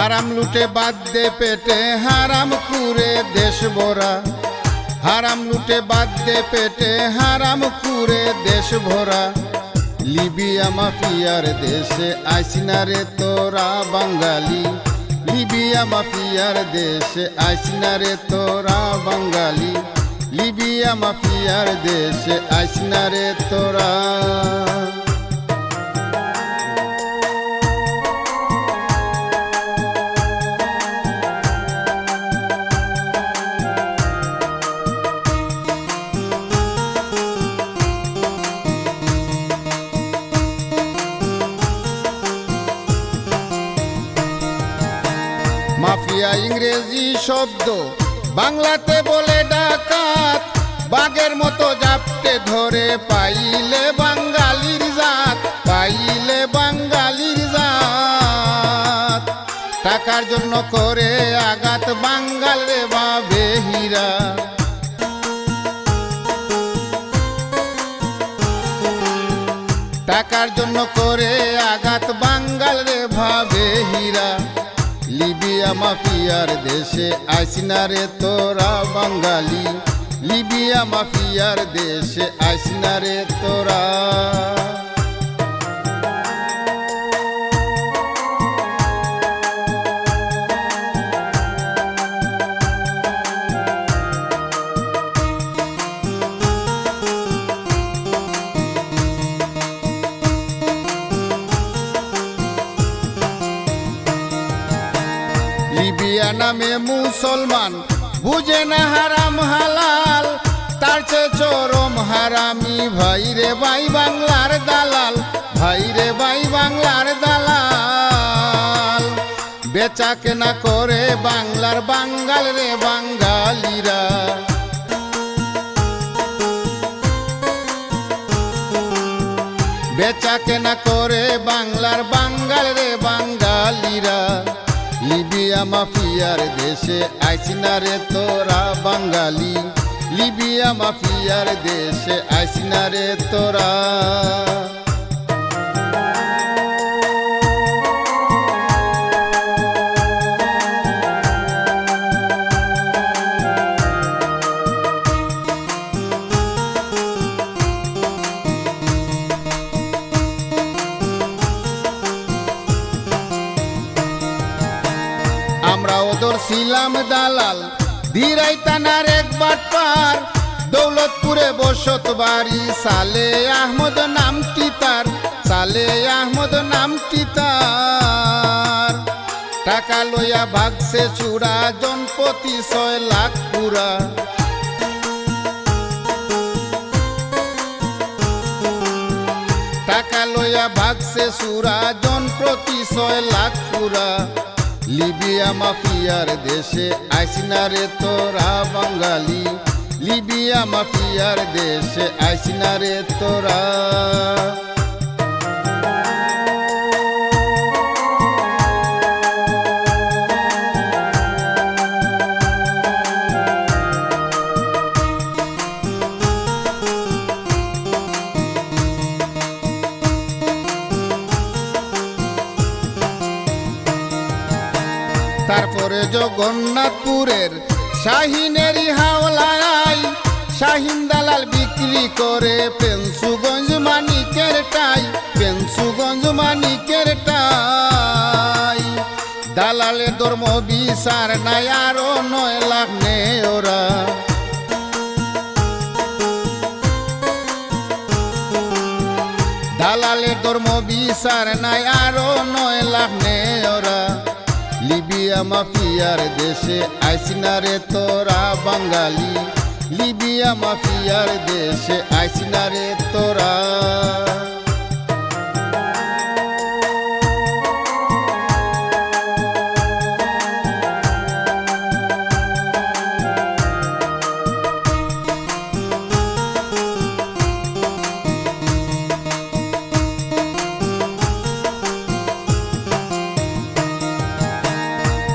হারাম লুটে বাঁধে পেটে হারাম কুরে দেশ ভরা, হারাম লুটে বাঁধে পেটে হারাম কুরে দেশ ভরা। লিবিয়া মাফিয়ার দেশে আইসিনা রে তোরা বাঙালি, লিবিয়া মাফিয়ার দেশে আইসিনা রে তোরা বাঙালি, লিবিয়া মাফিয়ার দেশে আইসিনা রে তোরা। মাফিয়া ইংরেজি শব্দ বাংলাতে বলে ডাকাত, বাঘের মতো জাপটে ধরে পাইলে বাঙালির জাত, পাইলে বাঙালির জাত। টাকার জন্য করে আঘাত বাঙ্গাল রে বাবে হীরা, টাকার জন্য করে আঘাত বাঙ্গাল রে ভাবে হীরা। লিবিয়া মাফিয়ার দেশে আইসিনা রে তোরা বাঙালি, লিবিয়া মাফিয়ার দেশে আইসিনা রে তোরা। লিবিয়া নামে মুসলমান বুঝে না হারাম হালাল, তার চেয়ে চরম হারামি ভাই রে ভাই বাংলার দালাল, ভাই রে ভাই বাংলার দালাল। বেচা কেনা করে বাংলার বাঙ্গাল রে বাঙালিরা, বেচা কেনা করে বাংলার বাঙ্গাল রে বাঙালিরা। লিবিয়া মাফিয়ার দেশে আইসিনা রে তোরা বাঙালি, লিবিয়া মাফিয়ার দেশে আইসিনা রে তোরা। আমরা ওদের ছিলাম দালাল, দিরাই থানার এক বাটপার, দৌলতপুরে বসত বাড়ি, সালে আহমদ নামটি তার, সালে আহমদ নামটি তার। টাকা লইয়া ভাগছে চূড়া, জনপতি 6 লাখ পুরা। টাকা লইয়া ভাগছে চূড়া, জনপ্রতি 6 লাখ পুরা। লিবিয়া মাফিয়ার দেশে আইসিনা রে তোরা বাঙালি, লিবিয়া মাফিয়ার দেশে আইসিনা রে তোরা। তারপরে জগন্নাথপুরের শাহিনেরই হাওলায়, শাহিন দালাল বিক্রি করে পেন্সুগঞ্জ মানিকের টাই, পেন্সুগঞ্জ মানিকের টাই। দালালের ধর্ম বিচার নাই, আরো 9 লাখ নে ওরা। দালালের ধর্ম বিচার নাই, আরো 9 লাখ নে ওরা। লিবিয়া মাফিয়ার দেশে আইসিনা রে তোরা বাঙালি, লিবিয়া মাফিয়ার দেশে আইসিনা রে তোরা।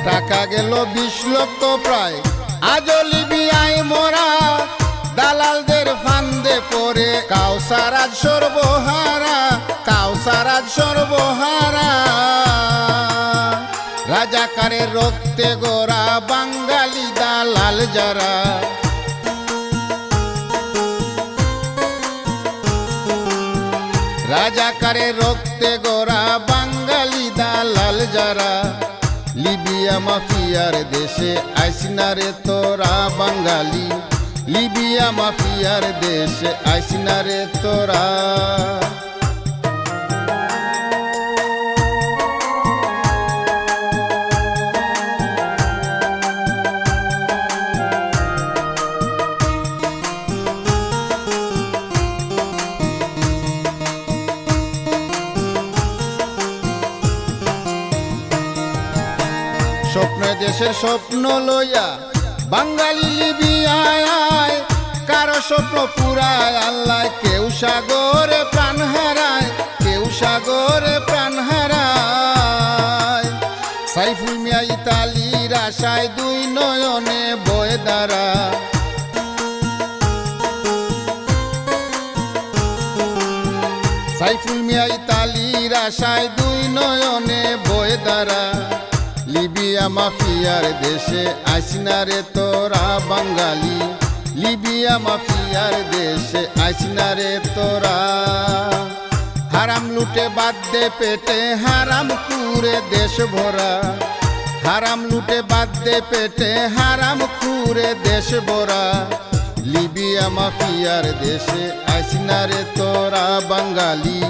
টাকা গেল 20 লক্ষ প্রায়, আজও লিবিয়ায় মরা। দালালদের ফান্দে পড়ে কাউসার আজ সর্বহারা, কাউসার আজ সর্বহারা। রাজা রাজাকারের রক্তে গোরা বাঙালি দালাল যারা, রাজাকারের রক্তে গোরা বাঙালি দালাল যারা, লিবিয়া মাফিয়ার দেশে আইসনা রে তোরা বাঙালি, লিবিয়া মাফিয়ার দেশে আইসনা রে তোরা। স্বপ্ন দেশের স্বপ্ন লইয়া বাঙালি লিবিয়ায়, কারো স্বপ্ন পুরায় আল্লাহ, কেউ সাগরে প্রাণ হারায়, কেউ সাগরে প্রাণ হারায়। সাইফুল মিয়া ইতালির আশায় দুই নয়নে বয়ে দাঁড়া, সাইফুল মিয়া ইতালির আশায় দুই নয়নে বয়ে দাঁড়া, লিবিয়া মাফিয়ার দেশে আইসনা রে তোরা বাঙালি, লিবিয়া মাফিয়ার দেশে আইসনা রে তোরা। হারাম লুটে বাদে পেটে হারাম কুরে দেশ ভরা, হারাম লুটে বাদে পেটে হারাম কুরে দেশ ভরা, লিবিয়া মাফিয়ার দেশে আইসনা রে তোরা বাঙালি,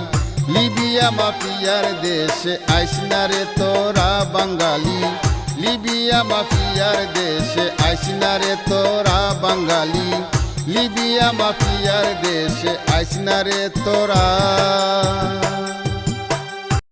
লিবিয়া মাফিয়ার দেশে আইসনা রে তোরা বাঙালি, লিবিয়া মাফিয়ার দেশে আইসনা রে তোরা বাঙালি, লিবিয়া মাফিয়ার দেশে আইসনা রে তোরা।